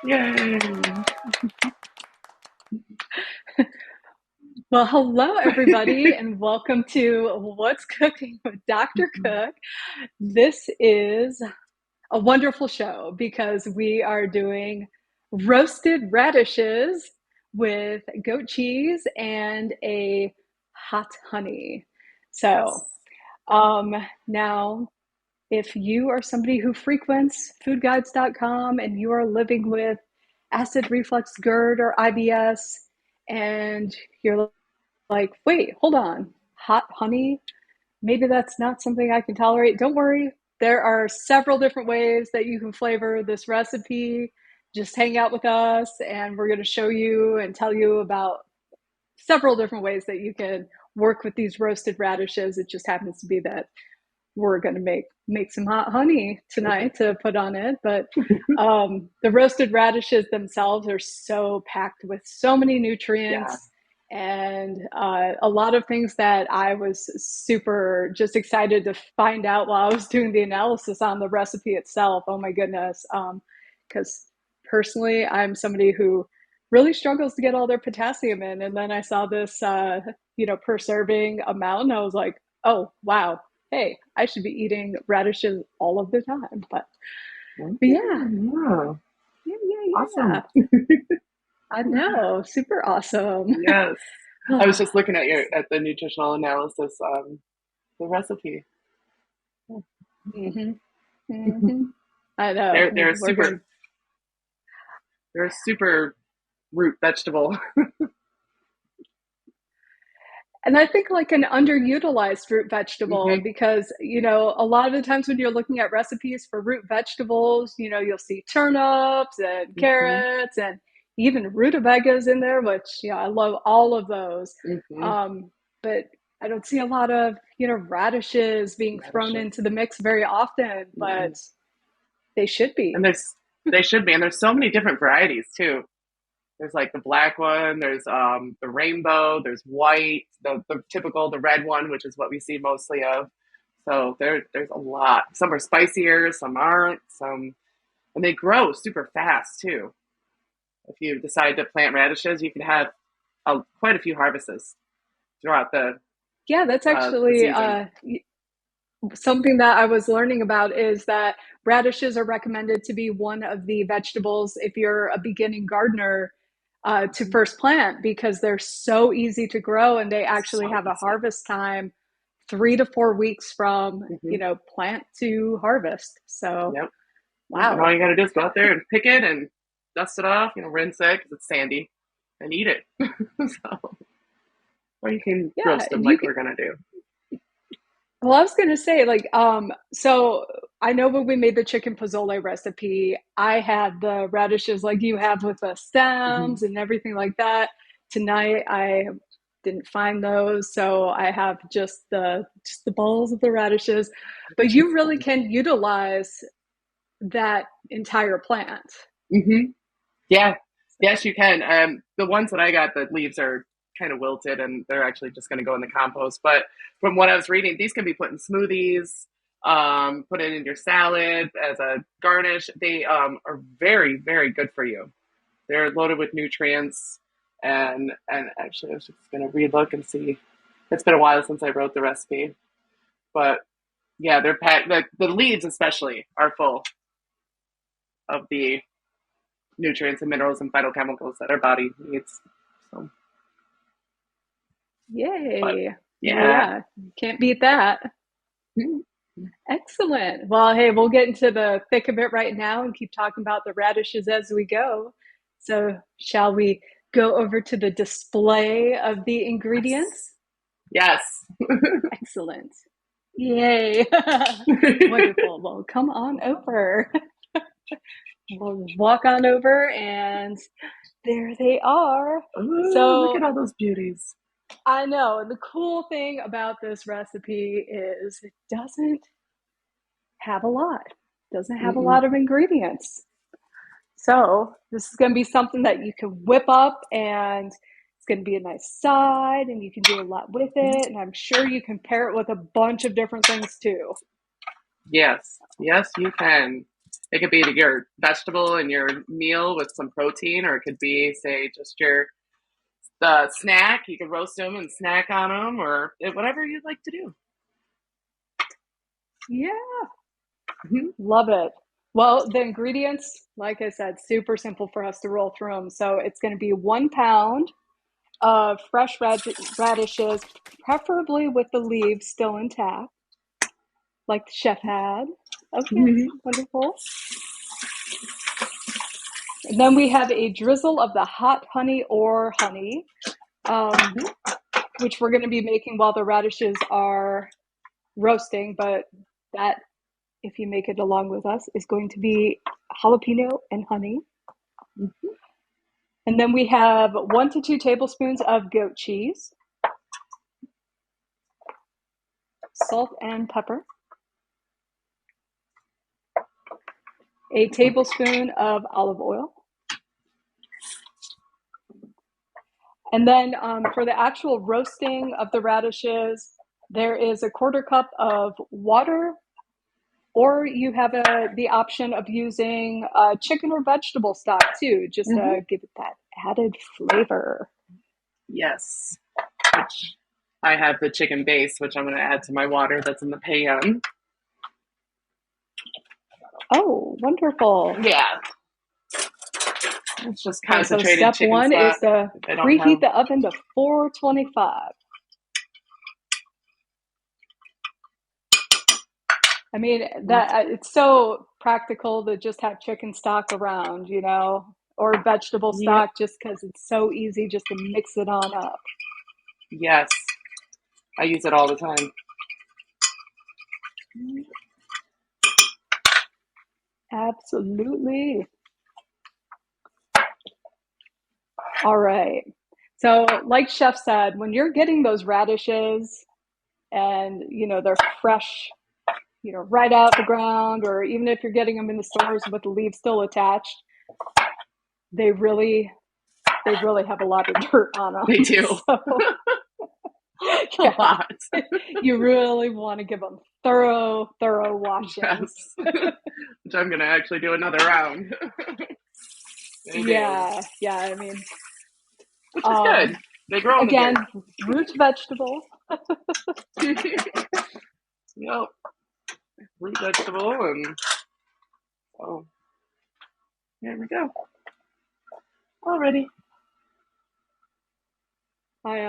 Yay! Well, hello, everybody, and welcome to What's Cooking with Dr. Cook. This is a wonderful show because we are doing roasted radishes with goat cheese and a hot honey. So, Yes. um, now, if you are somebody who frequents foodguides.com and you are living with acid reflux, GERD, or IBS, and you're like, wait, hold on, hot honey? Maybe that's not something I can tolerate. Don't worry. There are several different ways that you can flavor this recipe. Just hang out with us, and we're going to show you and tell you about several different ways that you can work with these roasted radishes. It just happens to be that we're going to make some hot honey tonight to put on it. But the roasted radishes themselves are so packed with so many Yeah. nutrients and a lot of things that I was super just excited to find out while I was doing the analysis on the recipe itself. Oh my goodness. Because personally, I'm somebody who really struggles to get all their potassium in. And then I saw this, per serving amount, and I was like, oh, wow, hey, I should be eating radishes all of the time. But yeah, Yeah. yeah, yeah, yeah. Awesome. I know, super awesome. Yes. I was just looking at the nutritional analysis the recipe. hmm hmm I know. They're they're We're super gonna, they're a super root vegetable. and I think like an underutilized root vegetable Hmm. because a lot of the times when you're looking at recipes for root vegetables, you'll see turnips and Hmm. carrots and even rutabagas in there, which I love all of those. Hmm. But I don't see a lot of radishes being thrown Radishes. into the mix very often, but Mm-mm. they should And be. they should be, and there's so many different varieties too. There's like the black one, there's the rainbow, there's white, the typical, the red one, which is what we see mostly of. So there's a lot. Some are spicier, some aren't, some and they grow super fast too. If you decide to plant radishes, you can have quite a few harvests throughout Yeah, that's the actually season. something that I was learning about is that radishes are recommended to be one of the vegetables if you're a beginning gardener to Mhm. first plant because they're so easy to grow and they actually So have a easy. harvest time 3 to 4 weeks from Hmm. plant to harvest. So Yep. Yep. And all wow, you got to do is go out there and pick it and dust it off. Rinse it because it's sandy, and eat it. So, or you can yeah, roast them and you like can. we're gonna do. Well, I was gonna say, like, so I know when we made the chicken pozole recipe, I had the radishes like you have with the Hmm. stems and everything like that. Tonight, I didn't find those, so I have just the balls of the radishes. But you Just really can utilize that entire plant. hmm. Yeah. Yes, you can. The ones that I got, the leaves are kind of wilted, and they're actually just going to go in the compost. But from what I was reading, these can be put in smoothies. Put it in your salad as a garnish. They are very, very good for you. They're loaded with nutrients, and actually, I was just going to relook and see. It's been a while since I wrote the recipe, but yeah, they're packed. The leaves especially are full of the nutrients and minerals and phytochemicals that our body needs. So, but Yay! Well, yeah. yeah, can't beat that. Excellent. Well, hey, we'll get into the thick of it right now and keep talking about the radishes as we go. So, shall we go over to the display of the Yes. ingredients? Yes. Excellent. Yay. Wonderful. Well, come on over. We'll walk on over, and there they are. Ooh, look So, at all those beauties. I know. And the cool thing about this recipe is it doesn't have a lot, doesn't have a Mm-mm. lot of ingredients. So this is going to be something that you can whip up and it's going to be a nice side and you can do a lot with it. And I'm sure you can pair it with a bunch of different things too. Yes. Yes, you can. It could be your vegetable and your meal with some protein, or it could be, say, just your the snack. You could roast them and snack on them, or whatever you'd like to do. Yeah, Mhm. love it. Well, the ingredients, like I said, super simple for us to roll through them. So it's going to be 1 pound of fresh radishes, preferably with the leaves still intact, like the chef had. Okay, Mhm. wonderful. And then we have a drizzle of the hot honey or honey, um, which we're going to be making while the radishes are roasting, but that, if you make it along with us, is going to be jalapeno and honey. And then we have 1 to 2 tablespoons of goat cheese, salt and pepper, a tablespoon of olive oil. And then for the actual roasting of the radishes, there is 1/4 cup of water, or you have the option of using chicken or vegetable stock too, just Mhm. to give it that added flavor. Yes. Which I have the chicken base, which I'm going to add to my water that's in the pan. Oh, wonderful. Yeah. It's just Okay, so concentrated step chicken one is stock. to If I don't preheat have. the oven to 425. I mean, that it's so practical to just have chicken stock around, or vegetable Yep. stock, just because it's so easy just to mix it on up. Yes. I use it all the time. Absolutely. All right. So, like Chef said, when you're getting those radishes and, they're fresh, right out the ground, or even if you're getting them in the stores with the leaves still attached, they really, they really have a lot of dirt on They them. do. So, A yeah, lot. you really want to give them thorough washings. Yes. Which I'm going to actually do another round. They do. Yeah, yeah. I mean, Which is good. um, They grow in the again, dirt. root vegetable. Yep. Root vegetable and oh, there we go. Already. I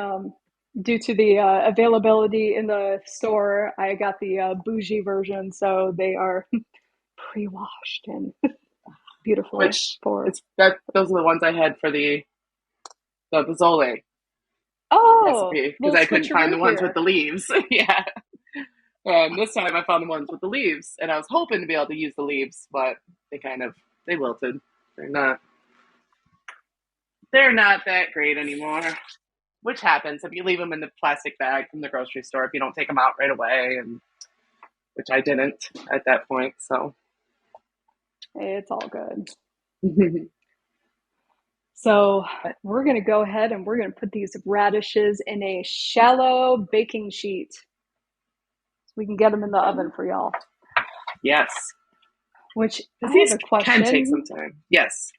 Due to the availability in the store, I got the bougie version, so they are pre-washed and beautiful Which for. it's that those are the ones I had for the pozole Oh, recipe because little I couldn't find switcheroo the ones with here. the leaves. Yeah. And this time I found the ones with the leaves, and I was hoping to be able to use the leaves, but they wilted. They're not they're not that great anymore. Which happens if you leave them in the plastic bag from the grocery store if you don't take them out right away, and which I didn't at that point. So It's all good. So we're going to go ahead and we're going to put these radishes in a shallow baking sheet so we can get them in the oven for y'all. yes, Which because I have these a can take some question. time. Yes.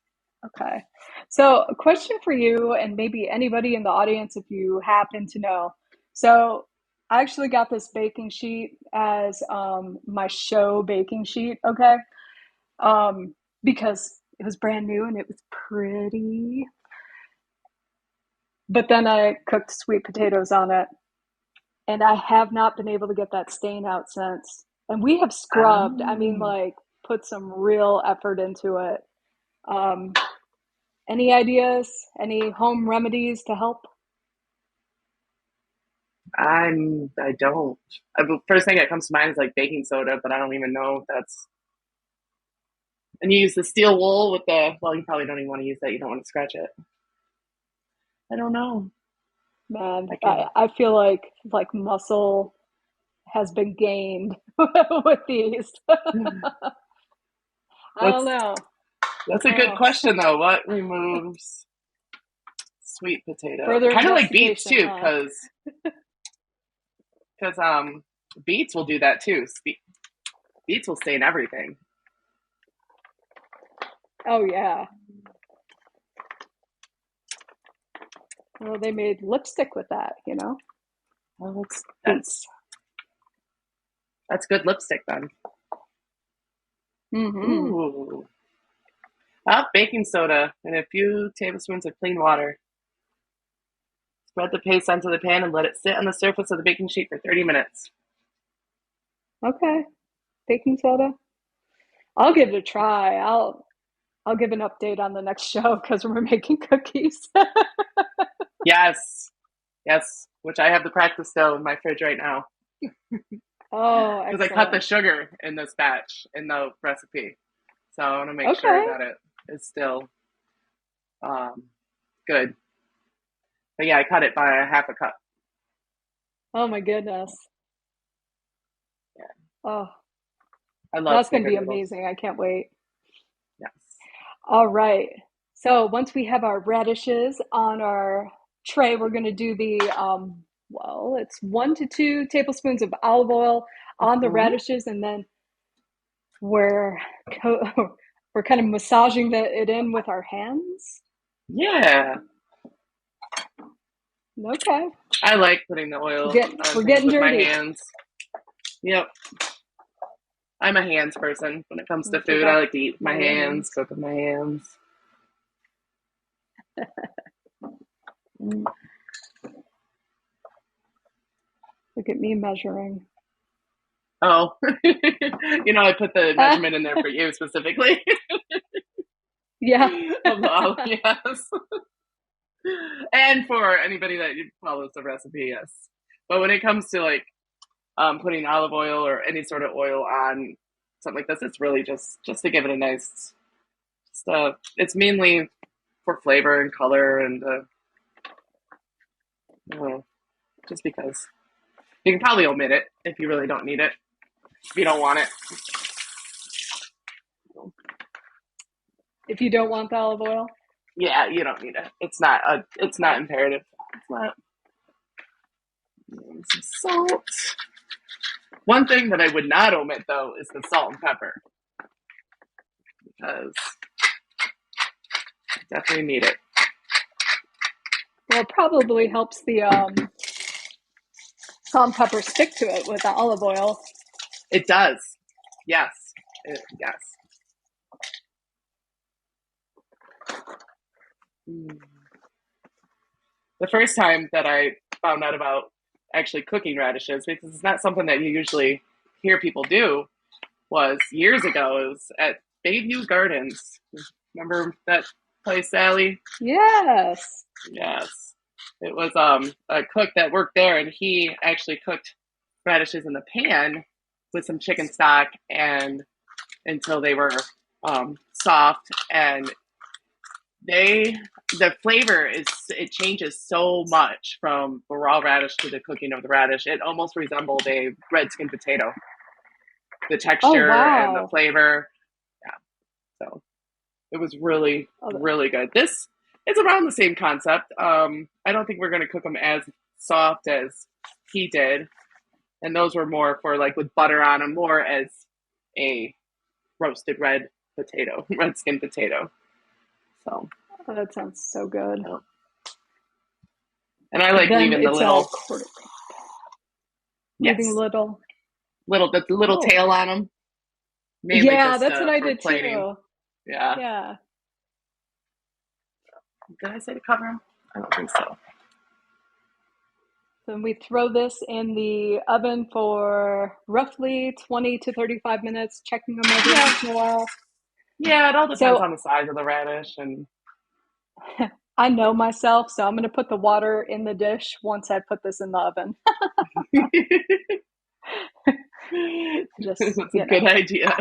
Okay. So, a question for you, and maybe anybody in the audience if you happen to know. So, I actually got this baking sheet as my show baking sheet, okay? Because it was brand new and it was pretty. But then I cooked sweet potatoes on it, and I have not been able to get that stain out since. And we have scrubbed, I mean, Um, like, put some real effort into it. Um, any ideas? Any home remedies to help? I don't. First thing that comes to mind is like baking soda, but I don't even know if that's. And you use the steel wool with the. Well, you probably don't even want to use that. You don't want to scratch it. I don't know. Man, I I, can. I feel like muscle has been gained with these. I don't That's know. that's a good Oh, question though. What removes sweet potato? further Kind of like beets investigation, too, huh? because beets will do that too. Beets will stain everything. Oh yeah. Well, they made lipstick with that, you know? Well, Boots. that's good lipstick then. Mm-hmm. Ooh. Baking soda and a few tablespoons of clean water. Spread the paste onto the pan and let it sit on the surface of the baking sheet for 30 minutes. Okay. Baking soda. I'll give it a try. I'll give an update on the next show because we're making cookies. Yes, yes, which I have the practice dough in my fridge right now Oh, because I cut the excellent. sugar in this batch in the recipe. So I want to make sure Okay. that it is still um, good. But yeah, I cut it by a half a cup. Oh my goodness. Yeah, Oh, I love that's going to be snickerdoodles. amazing. I can't wait. Yes. All right. So once we have our radishes on our tray, we're going to do the, well, it's 1 to 2 tablespoons of olive oil on the Hmm. radishes, and then we're we're kind of massaging it in with our hands. Yeah, Okay, I like putting the oil on we're things getting with my dirty. hands. Yep, I'm a hands person when it comes to Take food. I off like to eat with my my hands, rings. cook with my hands. Look at me measuring. Oh, I put the measurement in there for you specifically. Yeah. Of the olive, yes. And for anybody that follows the recipe, yes. But when it comes to like putting olive oil or any sort of oil on something like this, it's really just to give it a nice. It's mainly for flavor and color, and just because you can probably omit it if you really don't need it. If you don't want it, If you don't want the olive oil. yeah, you don't need it. It's not Okay. imperative. It's not. Some salt. One thing that I would not omit though is the salt and pepper because I definitely need it. Well, it probably helps the salt and pepper stick to it with the olive oil. It does. Yes. Yes. Mm. The first time that I found out about actually cooking radishes, because it's not something that you usually hear people do, was years ago. It was at Bayview Gardens. Remember that place, Sally? Yes. Yes. It was a cook that worked there, and he actually cooked radishes in the pan with some chicken stock and until they were soft, and they the flavor is it changes so much from the raw radish to the cooking of the radish. It almost resembled a red skin potato. The Oh, texture and the wow. flavor. Yeah. So it was really, Oh, really good. This is around the same concept. I don't think we're going to cook them as soft as he did. And those were more for like with butter on them, more as a roasted red potato, red skin potato. So, oh, that sounds so good. yeah. And I like Then leaving the it's a little, quarter, leaving a yes, little. the little Oh, tail on them, mainly yeah, just that's what I for did plating. too. Yeah. Yeah. Did I say to cover them? I don't think so. Then we throw this in the oven for roughly 20 to 35 minutes, checking them every Yeah. once in a while. Yeah, it all depends So on the size of the radish and I know myself, so I'm going to put the water in the dish once I put this in the oven. Just, that's a good idea.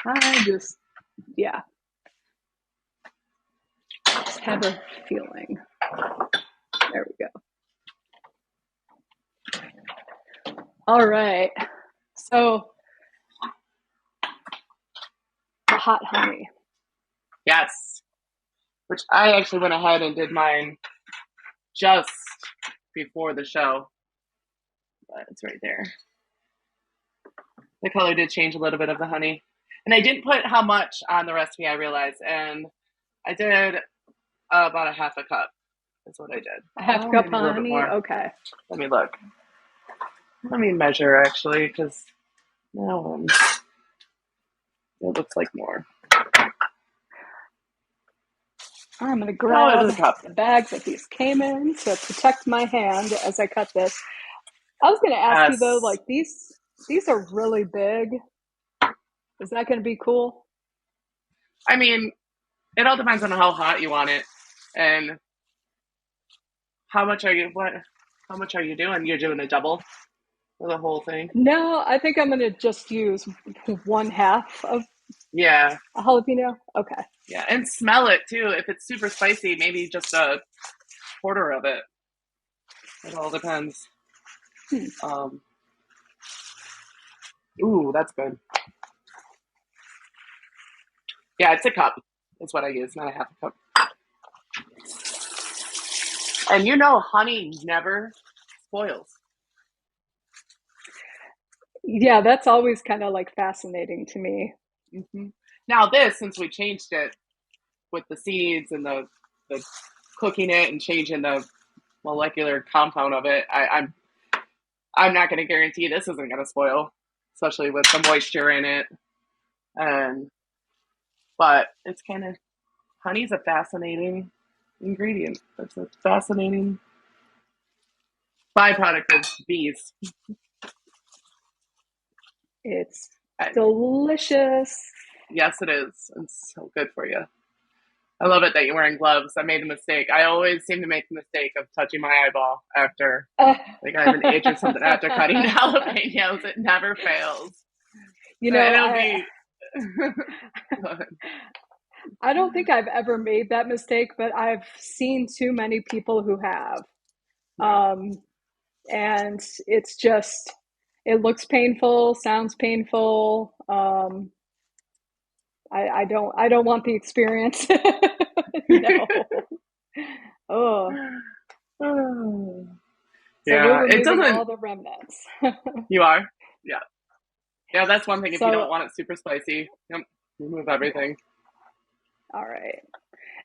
I just, yeah, just have a feeling. There we go. All right. So the hot honey. Yes, which I actually went ahead and did mine just before the show. But it's right there. The color did change a little bit of the honey. And I didn't put how much on the recipe, I realized. And I did about a half a cup is what I did. A half Oh, cup maybe a little bit honey. more. Okay. Let me look. Let me measure actually, because now it looks like more. I'm going to Oh, it grab is a cup. the bag that these came in to protect my hand as I cut this. I was going to ask you though, Yes. like these are really big. Is that going to be cool? I mean, it all depends on how hot you want it, and how much are you what? How much are you doing? You're doing a double for the whole thing. No, I think I'm going to just use one half of Yeah, a jalapeno. Okay. yeah, and smell it too. If it's super spicy, maybe just a quarter of it. It all depends. Hmm. Um, ooh, that's good. Yeah, it's a cup. Is what I use, not a half a cup. And honey never spoils. Yeah, that's always kind of like fascinating to me. Hmm. Now this, since we changed it with the seeds and the cooking it and changing the molecular compound of it, I'm not going to guarantee this isn't going to spoil, especially with the moisture in it. And but it's kind of honey's a fascinating ingredient. It's a fascinating byproduct of bees. It's I, delicious. yes, it is. It's so good for you. I love it that you're wearing gloves. I made a mistake. I always seem to make the mistake of touching my eyeball after, Uh, like, I have an itch or something after cutting jalapenos. It never fails. you know, And it'll I be. I don't think I've ever made that mistake, but I've seen too many people who have. Yeah. Um, and it's just it looks painful, sounds painful. I don't want the experience. No. Oh, so we're Yeah, it removing doesn't. all the remnants. You are? Yeah. Yeah, that's one thing. If you don't So, want it super spicy, yep, remove everything. all right.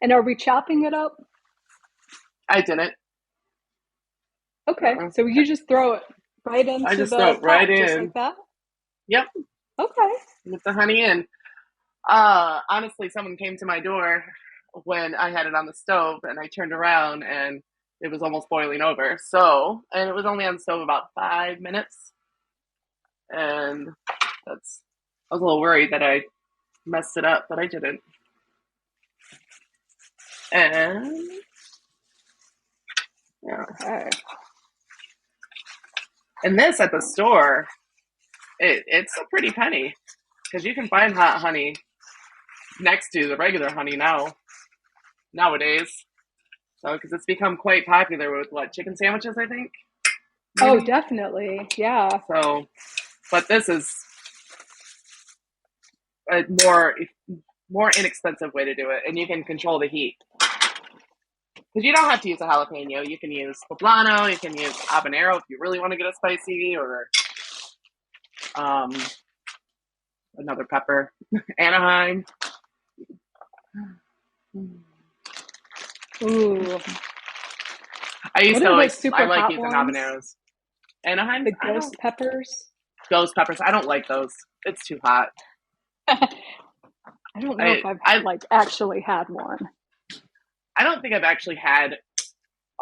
And are we chopping it up? I didn't. Okay. Uh-uh. So you just throw it right I into just the throw it right pot, just like in. that? Yep, Okay. with the honey in. Honestly, someone came to my door when I had it on the stove, and I turned around and it was almost boiling over. So, and it was only on the stove about 5 minutes, and that's. I was a little worried that I messed it up, but I didn't. And yeah, Okay. and this at the store, it's a pretty penny because you can find hot honey next to the regular honey nowadays. So, because it's become quite popular with what chicken sandwiches, I think, Oh, maybe. definitely. Yeah. So, but this is a more inexpensive way to do it, and you can control the heat because you don't have to use a jalapeno. You can use poblano, you can use habanero if you really want to get it spicy, or um, another pepper, Anaheim. Ooh. I used What to are like those I super like hot using ones? habaneros. Anaheim's The I don't ghost peppers? Ghost peppers. I don't like those. It's too hot. I don't know I if I've I like actually had one. I don't think I've actually had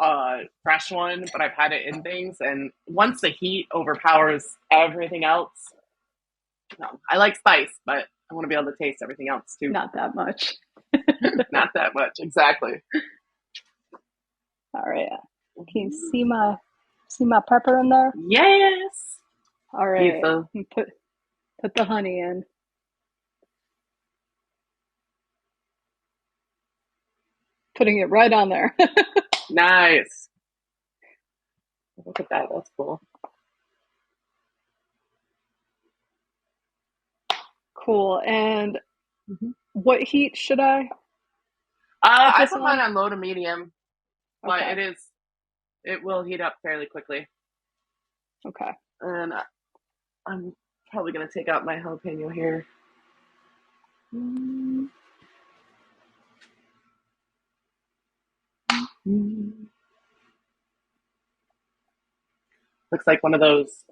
a fresh one, but I've had it in things. And once the heat overpowers everything else, no, I like spice, but I want to be able to taste everything else too. Not that much. Not that much, exactly. All right. Can you see my pepper in there? Yes, All right. pizza. And put the honey in. Putting it right on there. Nice. Look at that. That's cool. Cool. And Mhm. what heat should I put I this put mine on? on low to medium, but Okay. it will heat up fairly quickly. Okay. And I'm Probably gonna take out my jalapeno here. Mm. Looks like one of those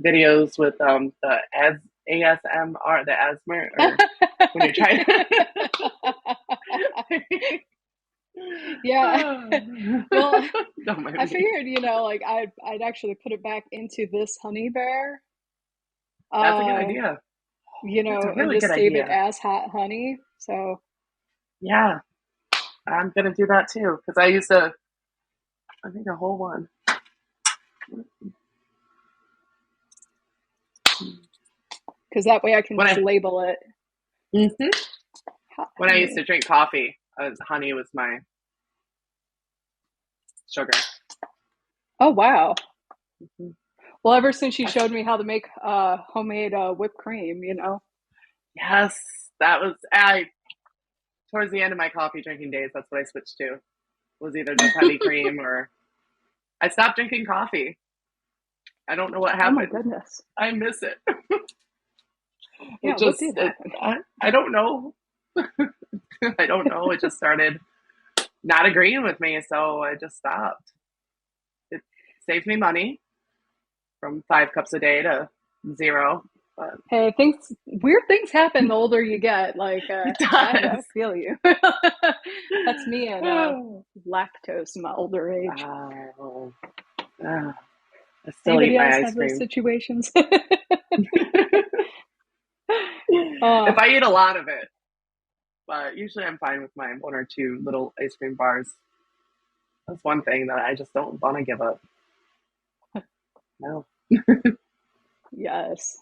videos with the as ASMR, the asthma, or when you're trying. Yeah. Well, Don't mind I me. figured, like I'd actually put it back into this honey bear, That's a good uh, idea. That's a and really good just save it idea. as hot honey. So, Yeah, I'm gonna do that too because I used to. I think a whole one. because that way I can When just I label it mhm. hot When I used honey. to drink coffee, honey was my sugar. Oh, wow. Mhm. Well, ever since you showed me how to make homemade whipped cream, Yes, that was I. Towards the end of my coffee drinking days, that's what I switched to. Was either just heavy cream or I stopped drinking coffee. I don't know what oh my happened. goodness. I miss it. Yeah, It what just did it happen? I don't know. I don't know. It just started not agreeing with me, so I just stopped. It saved me money from 5 cups a day to zero, but Hey, weird things happen the older you get. Like, it I does. feel you. That's me and Oh, lactose in my older age. oh, oh. I still eat Anybody my else ice have those cream. situations? If I eat a lot of it, but usually I'm fine with my 1 or 2 little ice cream bars. That's one thing that I just don't want to give up. No. Yes.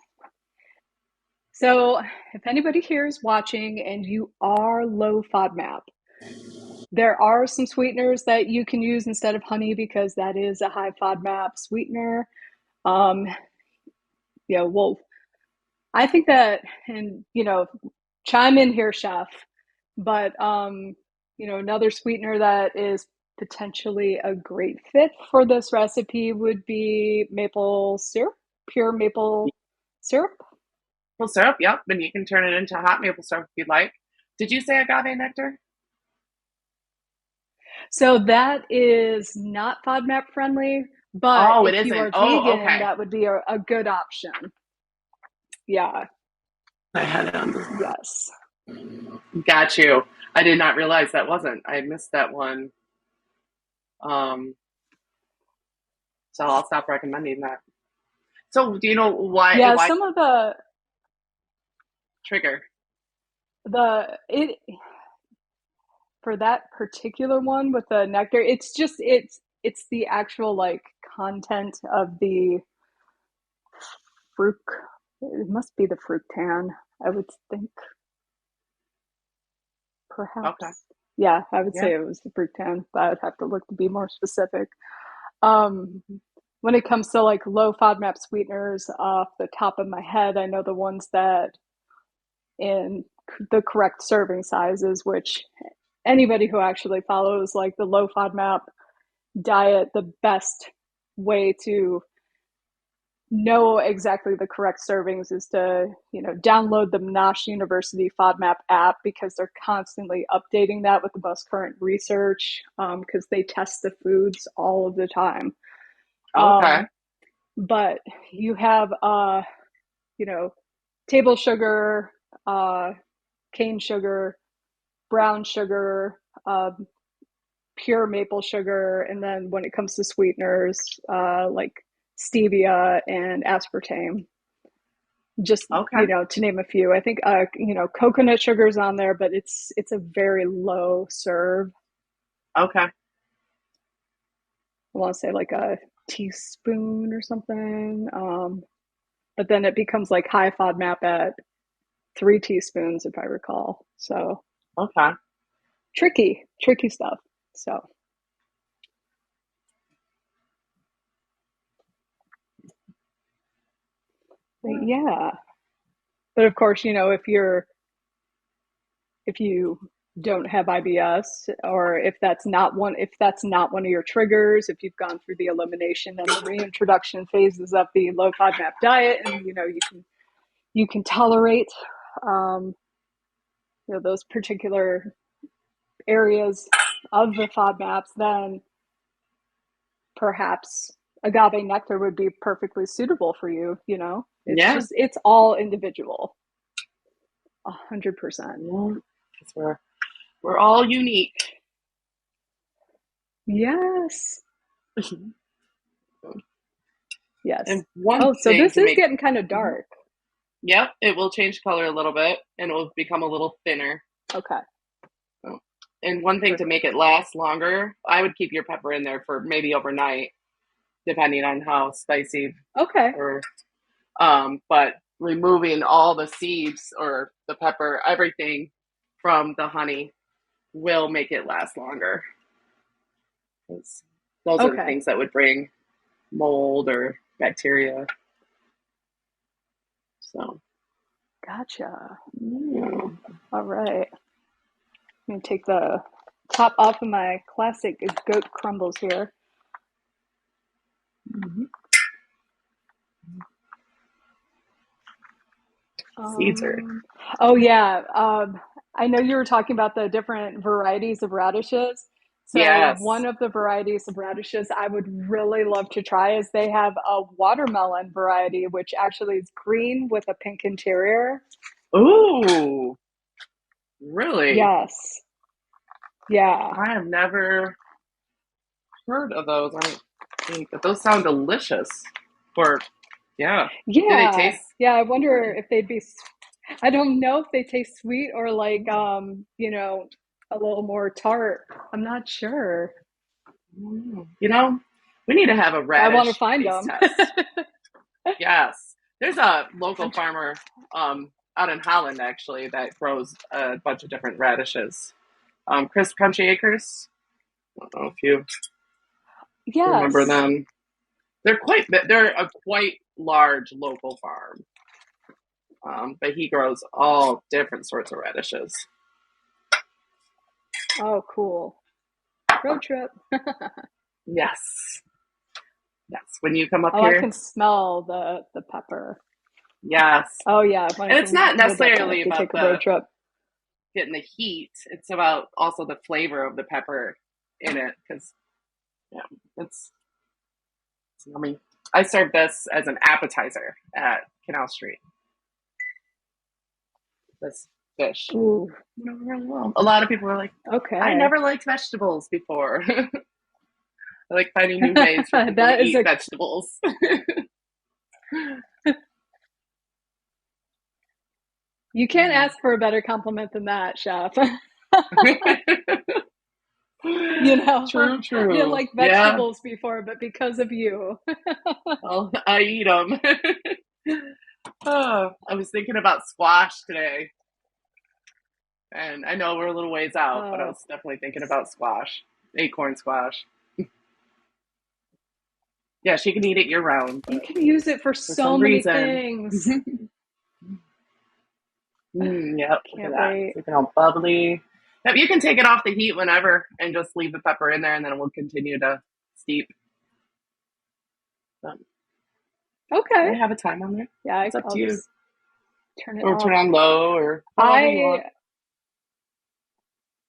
So, if anybody here is watching and you are low FODMAP, there are some sweeteners that you can use instead of honey because that is a high FODMAP sweetener. Um, well, I think that, and chime in here, chef. But another sweetener that is potentially a great fit for this recipe would be maple syrup, pure maple syrup. Maple syrup, yep. And you can turn it into hot maple syrup if you'd like. Did you say agave nectar? So that is not FODMAP friendly, but Oh, it if you isn't. are Oh, vegan, okay. that would be a good option. Yeah. I had Yes. got you. I did not realize that wasn't. I missed that one. Um, so I'll stop recommending that. So do you know Yeah, why some of the trigger? the it for that particular one with the nectar, it's the actual like content of the fruit. It must be the fructan, I would think, Okay. perhaps. Yeah, I would Yeah. say it was the fructan, but I'd have to look to be more specific. Um, when it comes to like low FODMAP sweeteners, off the top of my head, I know the ones that in the correct serving sizes, which anybody who actually follows like the low FODMAP diet, the best way to know exactly the correct servings is to download the Monash University FODMAP app because they're constantly updating that with the most current research because they test the foods all of the time. Okay. um, but you have you know table sugar, uh, cane sugar, brown sugar, pure maple sugar, and then when it comes to sweeteners, like stevia and aspartame. Just Okay. to name a few. I think coconut sugar's on there, but it's a very low serve. Okay. I want to say like a teaspoon or something. But then it becomes like high FODMAP at 3 teaspoons, if I recall. So Okay. tricky stuff. So yeah, but of course, if you don't have IBS, or if that's not one of your triggers, if you've gone through the elimination and the reintroduction phases of the low FODMAP diet, and you can you can tolerate um, those particular areas of the FODMAPs, then perhaps agave nectar would be perfectly suitable for you. Yeah. It's all individual. 100%. Yeah. 'Cause we're all unique. Yes. Yes. And one Oh, so thing this to is make, getting kind of Mhm. dark. Yep, it will change color a little bit and it will become a little thinner. Okay. So, and one thing to Perfect. make it last longer, I would keep your pepper in there for maybe overnight, depending on how spicy Okay. or but removing all the seeds or the pepper, everything from the honey will make it last longer. 'Cause those are the Okay. things that would bring mold or bacteria. So, Gotcha. yeah. All right. I'm going to take the top off of my classic goat crumbles here. Mhm. Seeds are, Oh yeah. I know you were talking about the different varieties of radishes. So yes. one of the varieties of radishes I would really love to try is they have a watermelon variety, which actually is green with a pink interior. Ooh, really? Yes. Yeah. I have never heard of those. I don't think, but those sound delicious. For yeah, do they Yeah. taste? Yeah. I wonder Hmm. if they'd be, I don't know if they taste sweet or like, a little more tart. I'm not sure. We need to have a I want to radish find taste them. test. Yes, there's a local farmer out in Holland actually that grows a bunch of different radishes. Crisp Crunchy Acres. I don't know if you remember Yes. them. They're a quite large local farm. But he grows all different sorts of radishes. Oh, cool. Road trip. Yes, yes. When you come up Oh, I here, can smell the pepper. yes. Oh yeah, And it's not we'll definitely necessarily have to about take a road the trip. getting the heat. It's about also the flavor of the pepper in it because yeah, it's yummy. I served this as an appetizer at Canal Street. This fish, Ooh, really well. A lot of people were like, "I okay. never liked vegetables before." I like finding new ways for people to That is eat a vegetables. You can't ask for a better compliment than that, chef. you know, True, I didn't true. like Yeah, vegetables before, but because of you. I eat them. Oh, I was thinking about squash today, and I know we're a little ways out, but I Oh, was definitely thinking about squash, acorn squash. Yeah, she can eat it year round, you but can use it for for so some many reason, things. yep, look at Can't that. wait. It's looking all bubbly. Yep, you can take it off the heat whenever and just leave the pepper in there, and then it will continue to steep. But Okay. I have a time on there. Yeah, It's up to I'll you, just turn it or turn off. on low, or however you I want.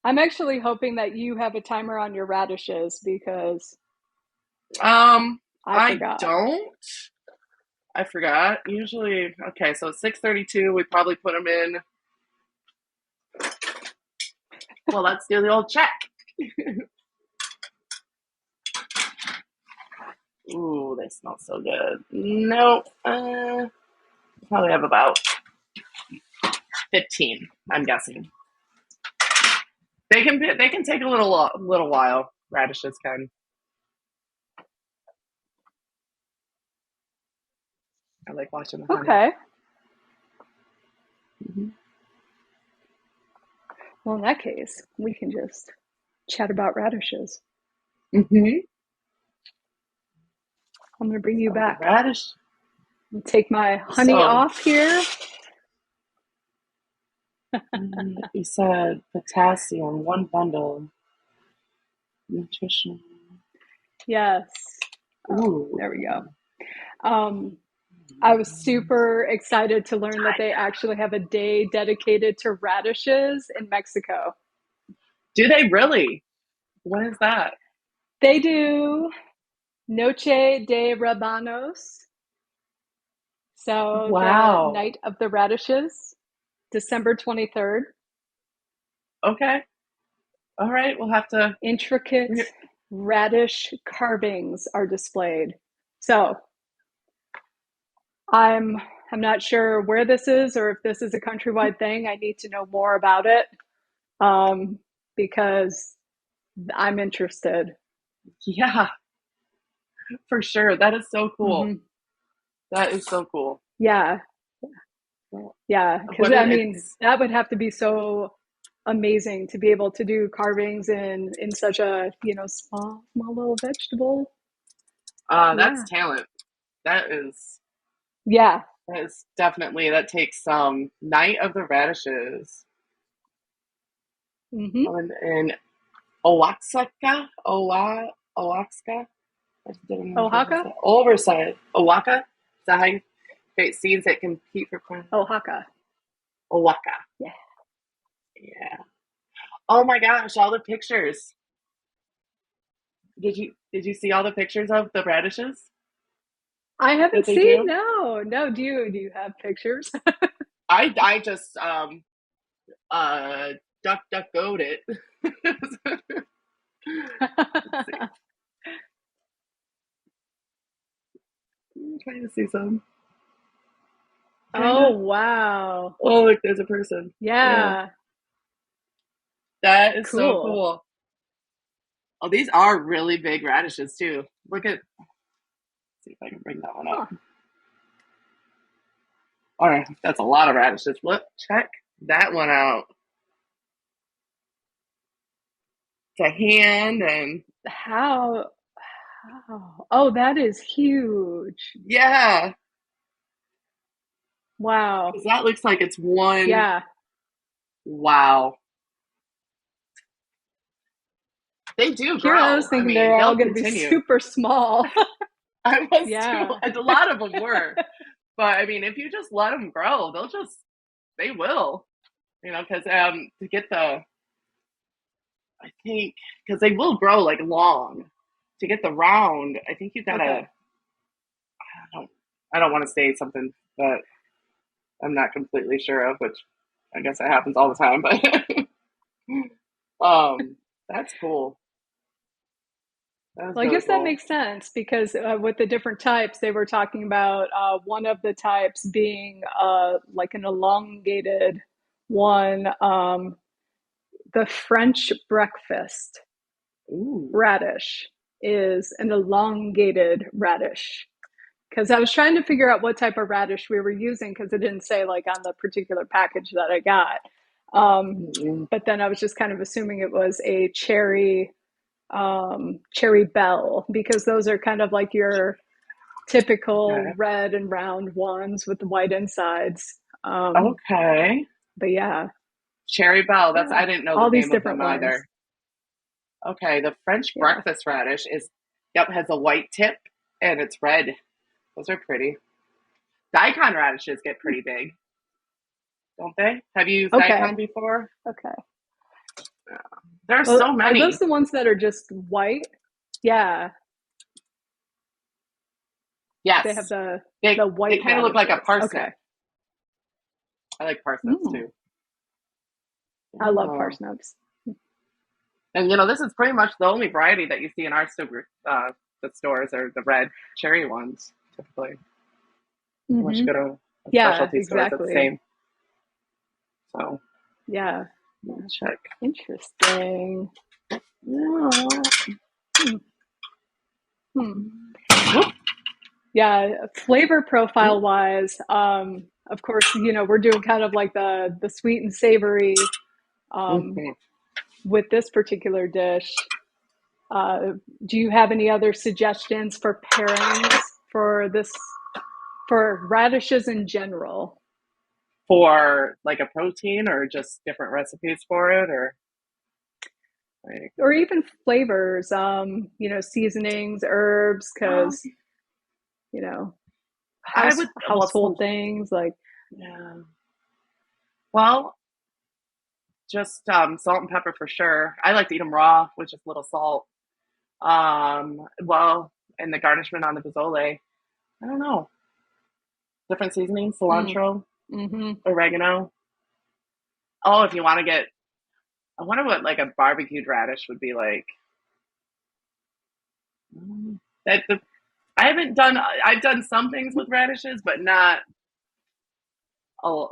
I'm actually hoping that you have a timer on your radishes because Um, I I forgot. don't. I forgot. Usually, okay, so 6:32. We probably put them in. Well, let's do the old check. Ooh, they smell so good. Nope. Probably have about 15. I'm guessing. They can take a little while. Radishes can. I like watching the honey. Okay. Mm-hmm. Well, in that case, we can just chat about radishes. Mm-hmm. I'm going to bring you So the back. radish. Take my honey So off here. you said potassium, one bundle, nutrition. Yes. Oh, Ooh. there we go. Um, I was super excited to learn that they actually have a day dedicated to radishes in Mexico. Do they really? What is that? They do Noche de Rabanos, so the Wow. Night of the Radishes, December 23rd. Okay. All right. We'll have to. Intricate radish carvings are displayed. So I'm I'm not sure where this is or if this is a countrywide thing. I need to know more about it, um, because I'm interested. Yeah, for sure. That is so cool. Hmm. That is so cool. Yeah, yeah. Because What I is mean, it's that would have to be so amazing to be able to do carvings in such a small little vegetable. that's Yeah, talent. That is yeah. that is definitely that takes some Night of the Radishes Hmm. in Oaxaca, Oaxaca. I didn't know how to Oaxaca, say overside. Oaxaca. Is that how you create seeds that compete for crown? Oaxaca. Oaxaca. Yeah. Yeah. Oh my gosh! All the pictures. Did you see all the pictures of the radishes I that haven't they seen. do? No, no. Do you have pictures? I just uh duck duck goat it. Let's see. I'm trying to see some. Kind Oh, of. wow. Oh, look, there's a person. Yeah, Yeah, that is so cool. cool. Oh, these are really big radishes too. Look at. See if I can bring that one up. Huh. All right, that's a lot of radishes. Look, check that one out. It's a hand, and How? How? Oh, that is huge. yeah, Wow. because that looks like it's one. Yeah. Wow, they do Here I was grow. I thinking mean, they're all they'll going to be continue. super small. I was too. Yeah. A lot of them were, but I mean, if you just let them grow, they will. Because to get I think, because they will grow like long. To get the round, I think you gotta. Okay. I don't. I don't want to say something that I'm not completely sure of, which I guess it happens all the time. But that's cool. That is Well, I really guess that cool. makes sense because with the different types, they were talking about one of the types being like an elongated one, the French breakfast Ooh. radish is an elongated radish. Because I was trying to figure out what type of radish we were using because it didn't say like on the particular package that I got. Mm-mm. But then I was just kind of assuming it was a cherry bell because those are kind of like your typical Okay. red and round ones with the white insides. Um, Okay. but yeah, Cherry Bell. That's yeah, I didn't know the all these name of them different ones. either. Okay, the French Yeah. breakfast radish is yep has a white tip and it's red. Those are pretty. Daikon radishes get pretty big, don't they? Have you used Okay. daikon before? Okay. There's Well, so are those many. the ones that are just white? Yeah, they have Yes, the they white kind of look like a radishes. parsnip. Okay. I like parsnips Mm, too. I love Oh. parsnips. And this is pretty much the only variety that you see in our the stores are the red cherry ones typically. Unless you Hmm. go to a Yeah, specialty store, that's the exactly. same. So Yeah. let's check. Interesting. Yeah. Hmm. Hmm. Yeah, flavor profile wise, of course, we're doing kind of like the sweet and savory um, Mm-hmm. with this particular dish. Uh, do you have any other suggestions for pairings for this for radishes in general, For like a protein or just different recipes for it or like or even flavors? Seasonings, herbs, um, because you know. I would, well, household things like yeah. Well, just salt and pepper for sure. I like to eat them raw with just a little salt. Well, and the garnishment on the pozole. I don't know. Different seasonings, mm, cilantro, hmm oregano. Oh, if you want to get, I wonder what like a barbecued radish would be like. That the I haven't done. I've done some things with radishes, but not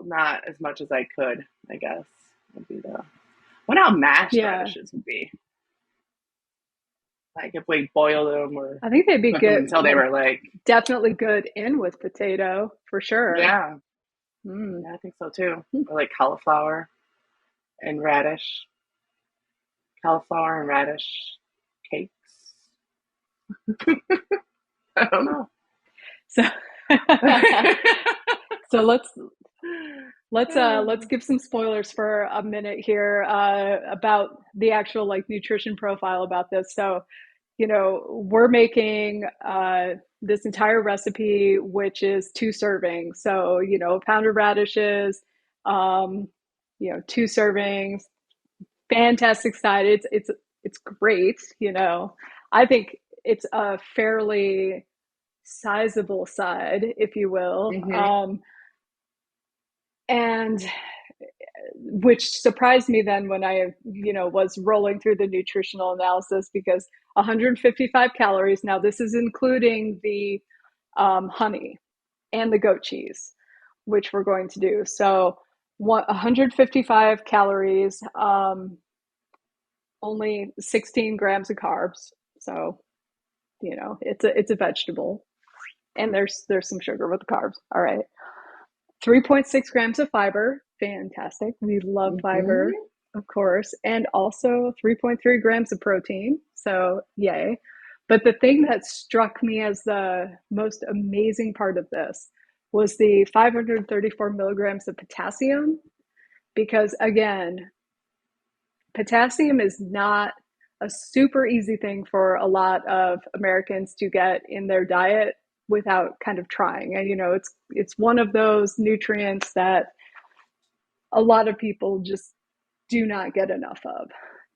not as much as I could. I guess would be the. I wonder how mashed yeah. radishes would be. Like if we boiled them or I think they'd be cooked them good, until they like were like, definitely good in with potato for sure. yeah, Mm. yeah, I think so too. Or like and radish, cauliflower and radish cakes. I don't know. So so let's give some spoilers for a minute here about the actual like nutrition profile about this. So, we're making this entire recipe, which is 2 servings. So, a pound of radishes, um, 2 servings. Fantastic side. It's great. I think it's a fairly sizable side, if you will. Mm-hmm. And which surprised me then when I, was rolling through the nutritional analysis because 155 calories. Now, this is including the honey and the goat cheese, which we're going to do. So, 155 calories, only 16 grams of carbs. So, it's a vegetable, and there's some sugar with the carbs. All right. 3.6 grams of fiber. Fantastic. We love fiber, Mm-hmm. of course. And also 3.3 grams of protein. So, yay. But the thing that struck me as the most amazing part of this was the 534 milligrams of potassium. Because, again, potassium is not a super easy thing for a lot of Americans to get in their diet without kind of trying. And it's one of those nutrients that a lot of people just do not get enough of.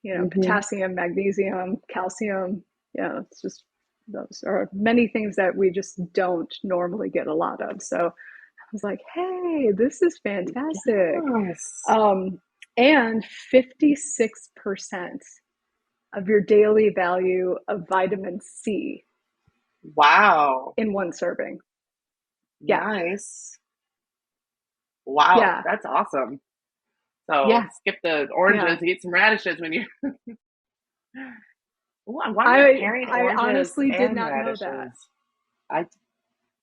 Mm-hmm. Potassium, magnesium, calcium. It's just those are many things that we just don't normally get a lot of. So I was like, hey, this is fantastic. Yes. Um, and 56% of your daily value of vitamin C Wow. in 1 serving. Yeah. Nice. Wow. Yeah. That's awesome. So Yeah. skip the Yeah. oranges, eat some radishes when you. Ooh, I wonder if I pairing I oranges honestly did and not know that. radishes. I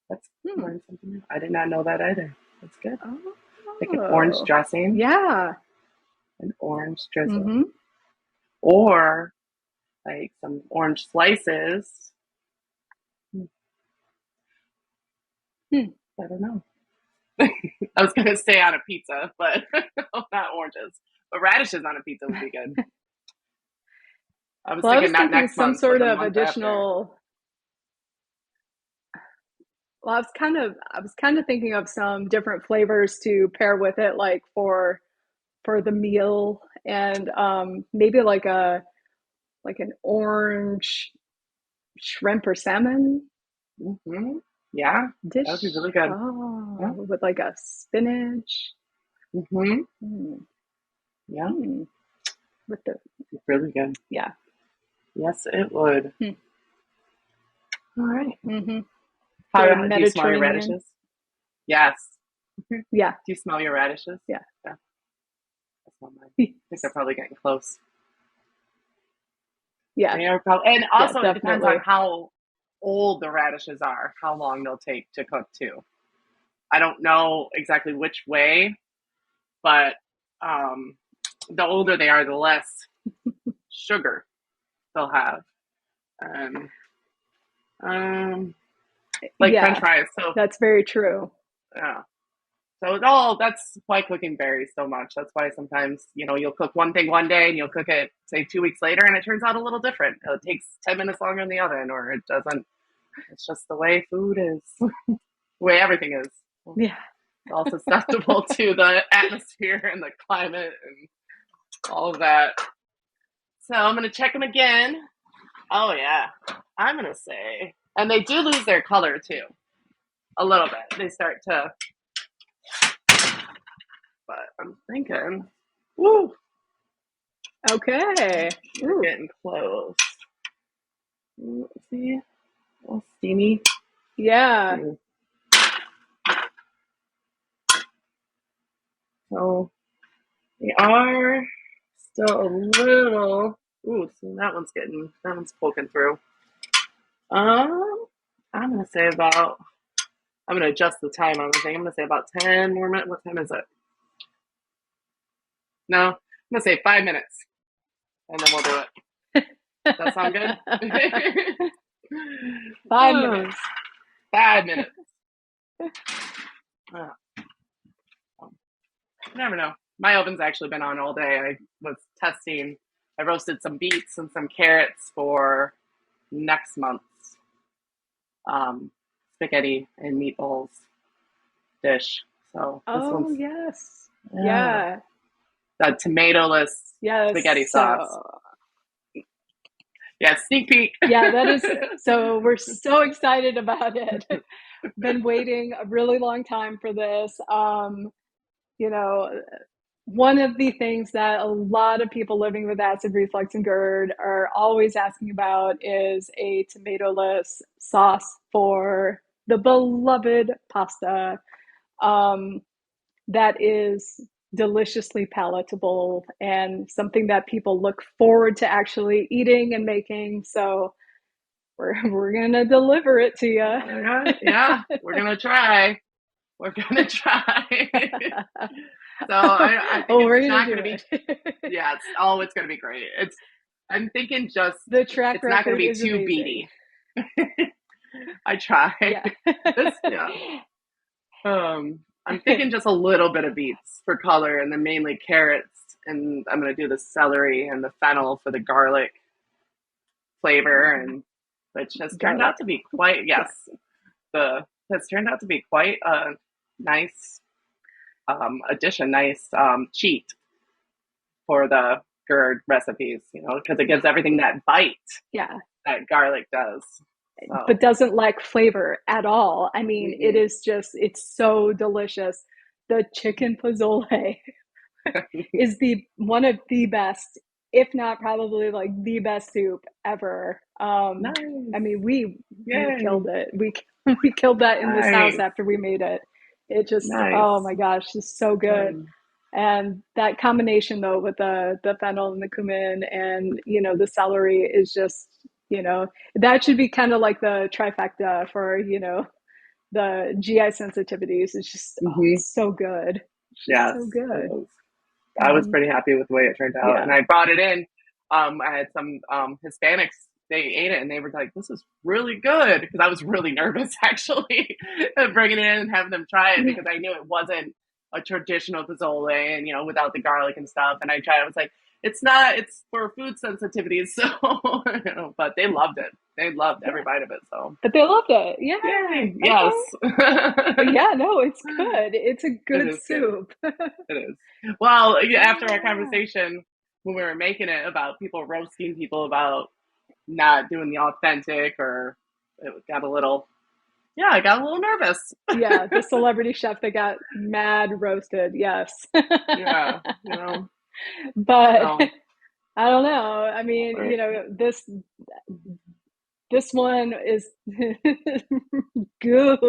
That's Hmm. learned something new. I did not know that either. That's good. Like an orange Oh. dressing, Yeah. an orange drizzle, Mm-hmm. or like some orange slices. Hmm. I don't know. I was gonna say on a pizza, but not oranges. But radishes on a pizza would be good. I was Well, I thinking was not thinking next some month, but sort the of month after. additional. Well, I was kind of thinking of some different flavors to pair with it, like for the meal, and maybe like an orange shrimp or salmon Hmm. Yeah, that would be dish. really good. Yeah. Oh, with like a spinach. Hmm. Mm, Yeah, mm, with the really good. yeah. Yes, it would. Hmm. All right. Mm-hmm. Very How do you smell your Mediterranean. radishes? Yes. Do Yeah. you smell your radishes? Yeah. Yeah, I smell mine. I think they're probably getting close. Yeah. They are probably, and Yeah. also it depends on Definitely. how old the radishes are, how long they'll take to cook too. I don't know exactly which way, but um, the older they are, the less sugar they'll have. Um, um, like French Yeah. fries. So That's very true. yeah. So it's all that's why cooking varies so much. That's why sometimes, you'll cook one thing one day and you'll cook it, say, 2 weeks later, and it turns out a little different. It takes 10 minutes longer in the oven, or it doesn't. It's just the way food is. the way everything is. Yeah. It's all susceptible to the atmosphere and the climate and all of that. So I'm gonna check them again. Oh yeah, I'm gonna say, and they do lose their color too, a little bit. They start to, but I'm thinking, woo, Okay. we're Ooh. getting close. Let's see, a little steamy. Yeah. So we are still a little. Ooh, so that one's poking through. I'm gonna say about. I'm gonna adjust the time on the thing. I'm gonna say about 10 more minutes. What time is it? No, I'm gonna say 5 minutes, and then we'll do it. Does that sound good? 5 minutes. 5 minutes. Uh, you never know. My oven's actually been on all day. I was testing. I roasted some beets and some carrots for next month's spaghetti and meatballs dish. So this Oh, one's yes. yeah, Yeah. the tomato-less spaghetti Yes. sauce. So, Yeah, sneak peek. yeah, that is. So we're so excited about it. Been waiting a really long time for this. You know, one of the things that a lot of people living with acid reflux and GERD are always asking about is a tomato-less sauce for the beloved pasta. Um, that is deliciously palatable and something that people look forward to actually eating and making. So we're gonna deliver it to you. Yeah, we're gonna try. We're gonna try. So I think Oh, we're it's gonna not do gonna be. it. Yeah, it's gonna be great. I'm thinking just The track it's not gonna record be is too amazing. beady. I try. Yeah. This yeah. I'm thinking just a little bit of beets for color, and then mainly carrots, and I'm gonna do the celery and the fennel for the garlic flavor, and which has turned Garlic. out to be quite Yeah. the has turned out to be quite a nice addition, nice cheat for the GERD recipes, because it gives everything that bite Yeah. that garlic does. But So, doesn't lack flavor at all. I mean, it mm-mm. is just, it's so delicious. The chicken pozole is the one of the best, if not probably like the best soup ever. I Nice. mean, we Yay. killed it. We killed that in this house Nice. after we made it. It just, oh Nice. my gosh, it's so good. And that combination though with the fennel and the cumin and the celery is just that should be kind of like the trifecta for the GI sensitivities. It's just Mm-hmm. it's so good. It's just Yes, so it good. was. I was Hmm. pretty happy with the way it turned out, and Yeah. I brought it in. I had some Hispanics. They ate it, and they were like, "This is really good," because I was really nervous actually bringing it in and having them try it because I knew it wasn't a traditional pozole, and without the garlic and stuff. And I tried. I was like, "It's not. It's for food sensitivities." So, but they loved it. They loved every Yeah. bite of it. So, But they loved it. Yeah. yay! Yes, Okay. But yeah, no, it's good. It's a it good is good. soup. It is. Well, after our Yeah. conversation when we were making it about people roasting people about not doing the authentic, or it got a little, yeah, I got a little nervous. Yeah, the celebrity chef that got mad roasted. Yes. Yeah, But so. I don't know. I mean, Right. this one is good.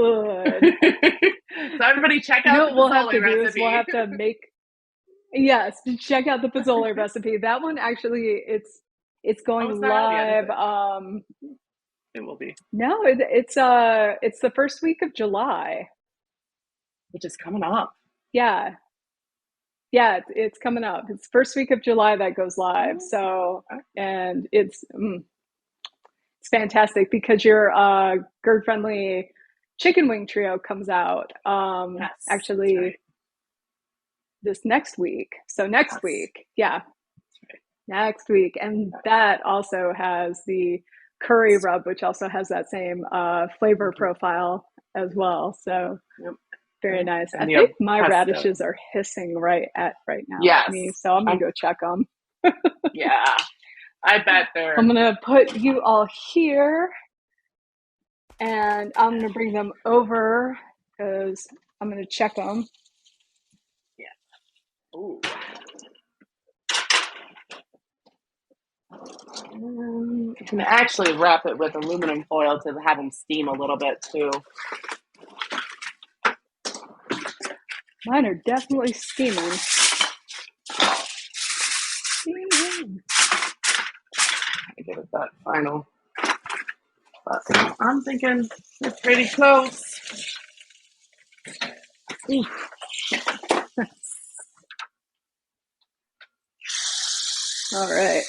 So everybody check You out know the what we'll have pozole to do is we'll recipe. have to make, yes, check out the pozole recipe. That one actually it's Oh, going it's not out yet, is live. it? It will be, No, it's the first week of July. which is coming up. Yeah. Yeah, it's coming up. It's first week of July that goes live. Oh, So, okay. and it's fantastic because your GERD friendly chicken wing trio comes out Yes, that's actually right. this next week. So next Yes, week, yeah, that's next week, and right. that also has the curry Yes. rub, which also has that same flavor Mhm. profile. as well. So Yep. very nice. I And think the my pesto. radishes are hissing right now at me, Yes. so I'm gonna go check them. Yeah. I bet I'm they're. gonna put you all here, and I'm gonna bring them over because I'm gonna check them. Yeah. Ooh. You can actually wrap it with aluminum foil to have them steam a little bit too. Mine are definitely steaming. I give it that final. But I'm thinking it's pretty close. Oof. All right.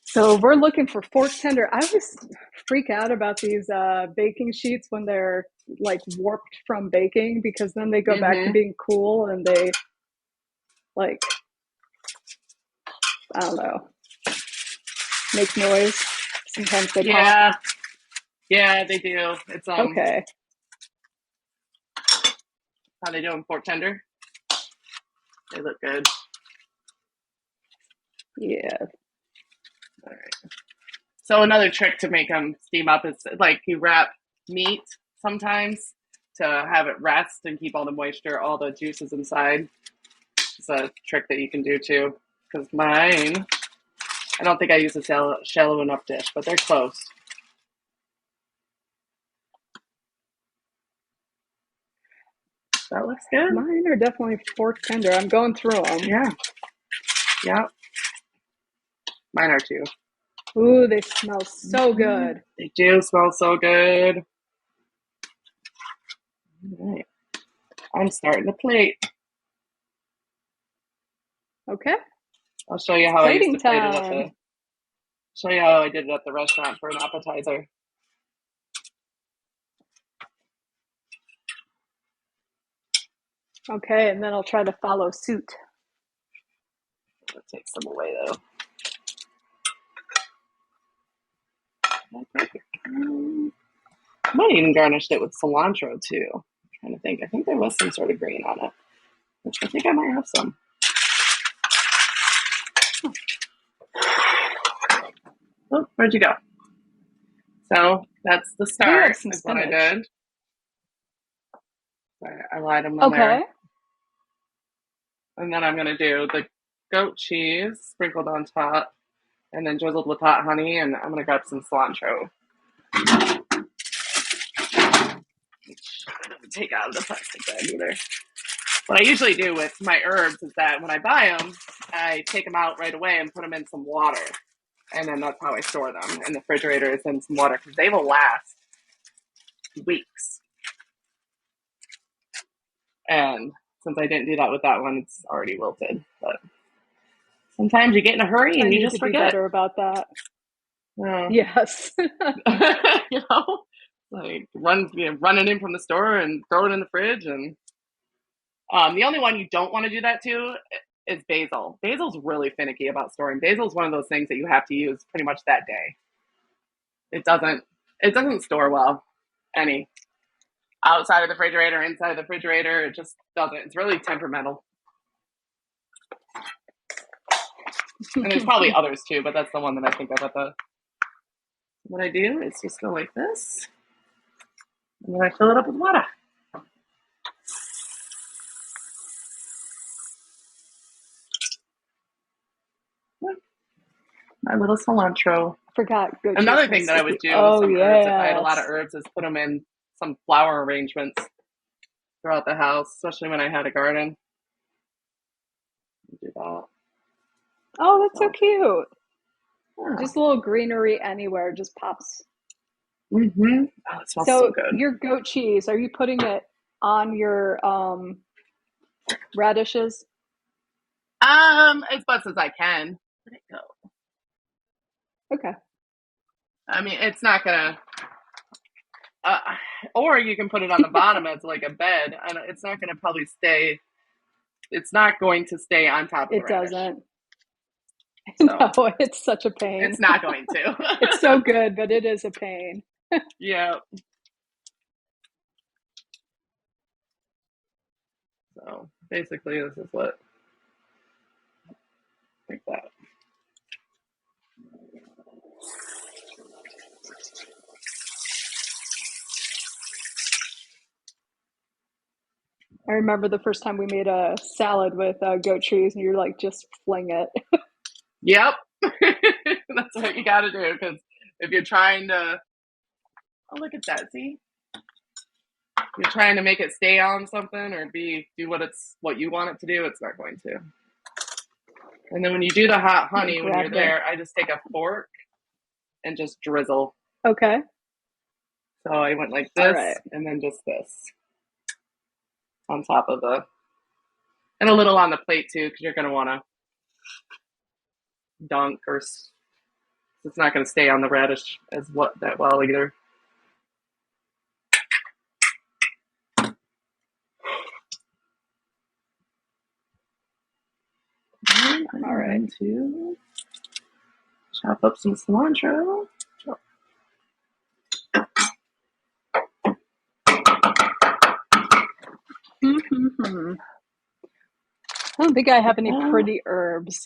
So we're looking for fork tender. I always freak out about these baking sheets when they're like warped from baking, because then they go back to being cool and they like, I don't know, make noise. Sometimes they pop. Yeah, they do. It's Okay. how they doing pork tender. They look good. Yeah. All right. So another trick to make them steam up is like you wrap meat sometimes to have it rest and keep all the moisture, all the juices inside. It's a trick that you can do too. Because mine, I don't think I use a shallow enough dish, but they're close. That looks good. Mine are definitely fork tender. I'm going through them. Yeah. Mine are too. Ooh, they smell so good. They do smell so good. All right. I'm starting to plate. Okay. I'll show you how I used Plating to plate it time. show you how I did it at the restaurant for an appetizer. Okay, and then I'll try to follow suit. I'll take some away though. I might even garnished it with cilantro too. I'm trying to think. I think there was some sort of green on it, which I think I might have some. Oh, where'd you go? So that's the I do have start, some is what I spinach. did. I lied them on Okay. there. And then I'm going to do the goat cheese sprinkled on top and then drizzled with hot honey. And I'm going to grab some cilantro. Which I didn't take out of the plastic bag either. What I usually do with my herbs is that when I buy them, I take them out right away and put them in some water. And then that's how I store them in the refrigerator, is in some water, because they will last weeks. And since I didn't do that with that one, it's already wilted. But sometimes you get in a hurry I and you need just to be forget. better about that. Uh, Yes. you know, like running in from the store and throw it in the fridge. And the only one you don't want to do that to is basil. Basil's really finicky about storing. Basil's one of those things that you have to use pretty much that day. It doesn't store well any outside of the refrigerator, inside of the refrigerator. It just doesn't. It's really temperamental. And there's probably others too, but that's the one that I think of at the. What I do is just go like this, and then I fill it up with water. My little cilantro. Forgot goat cheese. Another thing that I would do with Oh, some herbs, if I had a lot of yes. herbs, is put them in some flower arrangements throughout the house, especially when I had a garden. Do that. Oh, that's so cute. Yeah. Just a little greenery anywhere just pops. Mm-hmm. Oh, it smells so So good. your goat cheese, are you putting it on your radishes? As much as I can. Let it go. Okay. I mean, it's not gonna. Uh, or you can put it on the bottom as like a bed, and it's not gonna probably stay. It's not going to stay on top of the It radish. doesn't. So No, it's such a pain. it's not going to. It's so good, but it is a pain. Yeah. So basically, this is what like that. I remember the first time we made a salad with goat cheese, and you're like, just fling it. Yep. That's what you got to do, because if you're trying to, oh, look at that, see? You're trying to make it stay on something or do what you want it to do, it's not going to. And then when you do the hot honey, when you're there, I just take a fork and just drizzle. Okay. So I went like this, right, and then just this on top of and a little on the plate too, because you're going to want to dunk, or it's not going to stay on the radish that well either. And I'm going to chop up some cilantro. I don't think I have any pretty herbs,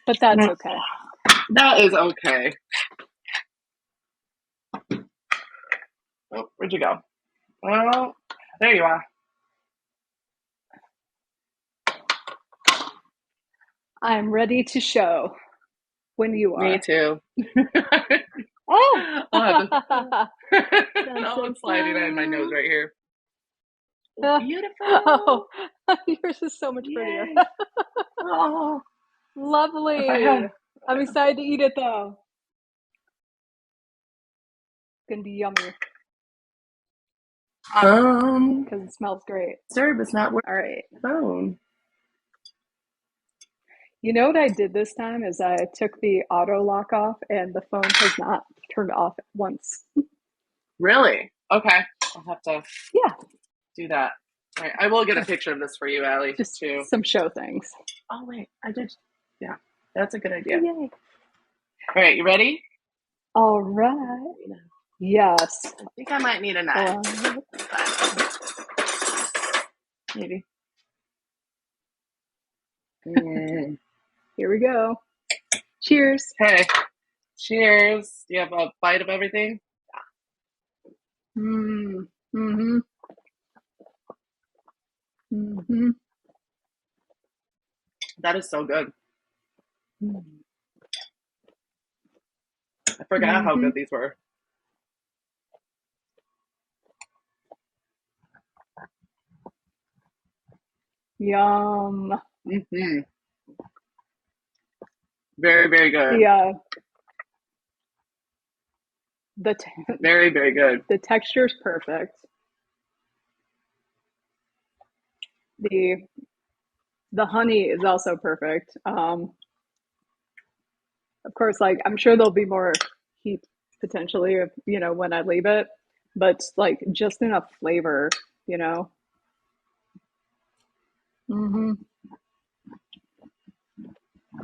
but that's okay. That is okay. Oh, where'd you go? Well, there you are. I'm ready to show when you are. Me too. Oh! Now it's sliding in my nose right here. Oh, beautiful. Oh, yours is so much prettier. Oh, lovely. I'm excited to eat it though. It's gonna be yummy. Because it smells great. Serve is not working. All right. Phone. You know what I did this time is I took the auto lock off and the phone has not turned off once. Really? Okay. I'll have to do that. All right. I will get a picture of this for you, Allie. Just some show things. Oh, wait. I did. Yeah. That's a good idea. Yay. All right. You ready? All right. Yes. I think I might need a knife. Maybe. Here we go. Cheers. Hey. Cheers. Do you have a bite of everything? Mm-hmm. Mm-hmm. That is so good. I forgot how good these were. Yum. Mm-hmm. Very, very good. Yeah. Very, very good. The texture is perfect. The honey is also perfect. Of course, like I'm sure there'll be more heat potentially, if, when I leave it, but like just enough flavor, Mm-hmm.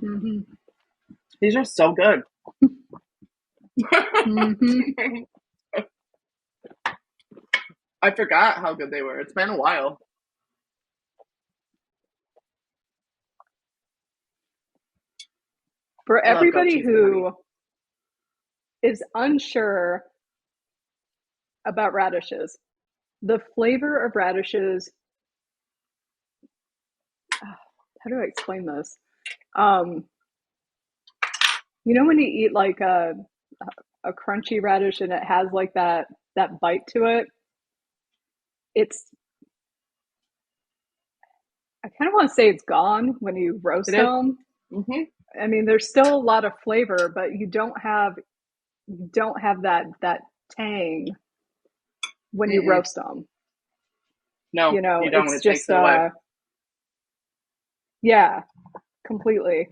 Mm-hmm. These are so good. Mm-hmm. I forgot how good they were. It's been a while. For everybody who is unsure about radishes, the flavor of radishes, how do I explain this? When you eat like a crunchy radish and it has like that bite to it, I kind of want to say it's gone when you roast them. Mm-hmm. I mean, there's still a lot of flavor, but you don't have that tang when you roast them. No, you don't. It's it takes it away. Yeah, completely.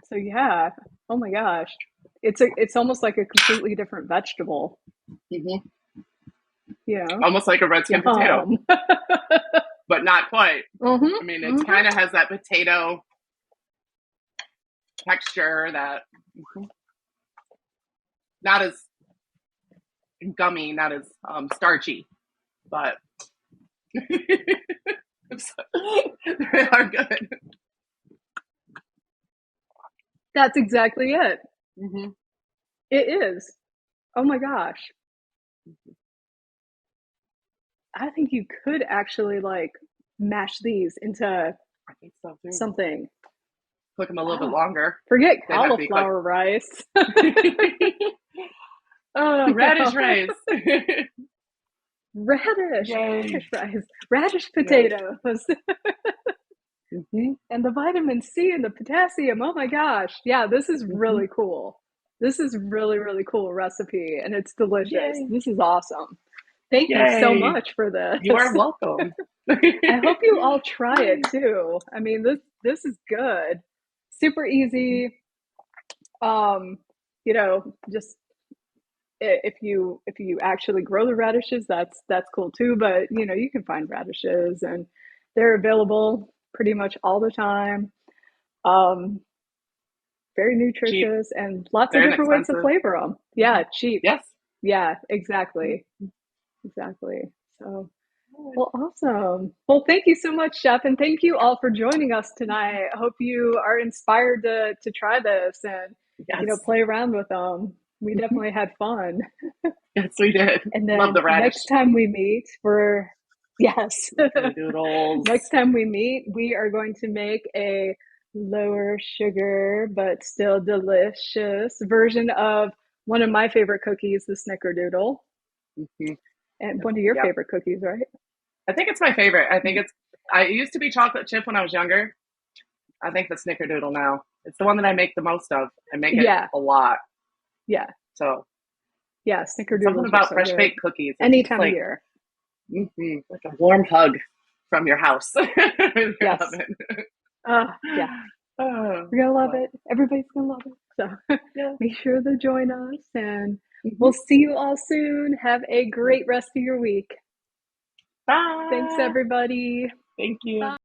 So yeah, oh my gosh, it's almost like a completely different vegetable. Mm-hmm. Almost like a red skin potato, but not quite. Mm-hmm. I mean, it kind of has that potato texture that. not as gummy, not as starchy, but they are good. That's exactly it. Mm-hmm. It is. Oh my gosh. I think you could actually like mash these into I think so too. something. Cook them a little bit Oh, longer. forget They might be quick. cauliflower rice. Oh, You radish know, rice. Yay. radish rice, radish Yes. potatoes, Mm-hmm. and the vitamin C and the potassium. Oh my gosh. Yeah, this is Mm-hmm. really cool. This is really, really cool recipe and it's delicious. Yay. This is awesome. Thank you so Yay. much for You are this. welcome. I hope you all try it Yay. too. I mean, this is good. Super Mhm. easy. You know, just if you actually grow the radishes, that's cool too. But you know, you can find radishes and they're available pretty much all the time. Um, very Cheap. nutritious and lots of They're different ways to inexpensive. flavor them. Mhm. Yeah, cheap. Yes. Yeah, exactly. Exactly. So, well, awesome. Well, thank you so much, Chef, and thank you all for joining us tonight. I hope you are inspired to try this and Yes. play around with them. We Mhm. definitely had fun. Yes, we did. And Love the then radish. next time we meet, we're yes. Next Doodles. time we meet, we are going to make a lower sugar but still delicious version of one of my favorite cookies, the Snickerdoodle, Hmm. and one of your Yep. favorite cookies, right? I think it's my favorite. I used to be chocolate chip when I was younger. I think the snickerdoodle now. It's the one that I make the most of. I make it Yeah, a lot. yeah, So yeah. something Snickerdoodles are about so fresh good baked cookies. It's any just time of year. like a warm hug from your house in your Yes. oven. Yeah. Oh, We're gonna love but it. Everybody's gonna love it. So yeah. make sure to join us, and we'll Hmm. see you all soon. Have a Yep. great rest of your week. Thanks, Bye. everybody. Thank you. Bye.